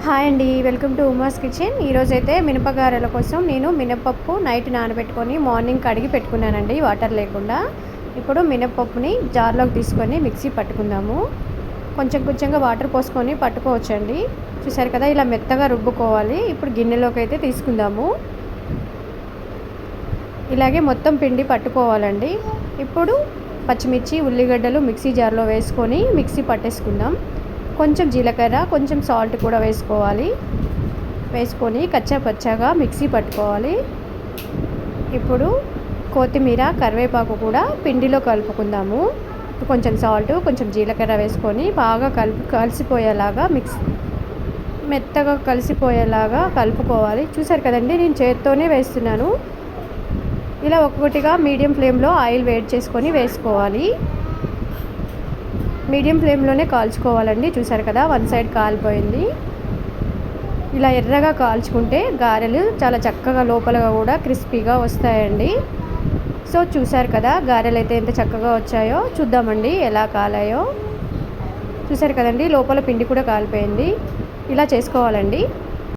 Hi అండి, welcome to Uma's kitchen. ఈరోజైతే మినపగారెల కోసం నేను మినపప్పు నైట్ నానబెట్టుకొని మార్నింగ్ కడిగి పెట్టుకున్నానండి, వాటర్ లేకుండా. ఇప్పుడు మినపప్పుని జార్లోకి తీసుకొని మిక్సీ పట్టుకుందాము. కొంచెం కొంచెంగా వాటర్ పోసుకొని పట్టుకోవచ్చండి. చూసారు కదా, ఇలా మెత్తగా రుబ్బుకోవాలి. ఇప్పుడు గిన్నెలోకి అయితే తీసుకుందాము. ఇలాగే మొత్తం పిండి పట్టుకోవాలండి. ఇప్పుడు పచ్చిమిర్చి, ఉల్లిగడ్డలు మిక్సీ జార్లో వేసుకొని మిక్సీ పట్టేసుకుందాం. కొంచెం జీలకర్ర, కొంచెం సాల్ట్ కూడా వేసుకొని కచ్చా పచ్చాగా మిక్సీ పట్టుకోవాలి. ఇప్పుడు కొత్తిమీర, కరివేపాకు కూడా పిండిలో కలుపుకుందాము. కొంచెం సాల్ట్, కొంచెం జీలకర్ర వేసుకొని బాగా కలిసిపోయేలాగా మెత్తగా కలిసిపోయేలాగా కలుపుకోవాలి. చూసారు కదండి, నేను చేత్తోనే వేస్తున్నాను. ఇలా ఒక్కొక్కటిగా మీడియం ఫ్లేమ్లో ఆయిల్ వేడి చేసుకొని వేసుకోవాలి. మీడియం ఫ్లేమ్లోనే కాల్చుకోవాలండి. చూసారు కదా, వన్ సైడ్ కాలిపోయింది. ఇలా ఎర్రగా కాల్చుకుంటే గారెలు చాలా చక్కగా లోపల కూడా క్రిస్పీగా వస్తాయండి. సో చూసారు కదా, గారెలు అయితే ఎంత చక్కగా వచ్చాయో చూద్దామండి ఎలా కాలాయో. చూసారు కదండి, లోపల పిండి కూడా కాలిపోయింది. ఇలా చేసుకోవాలండి.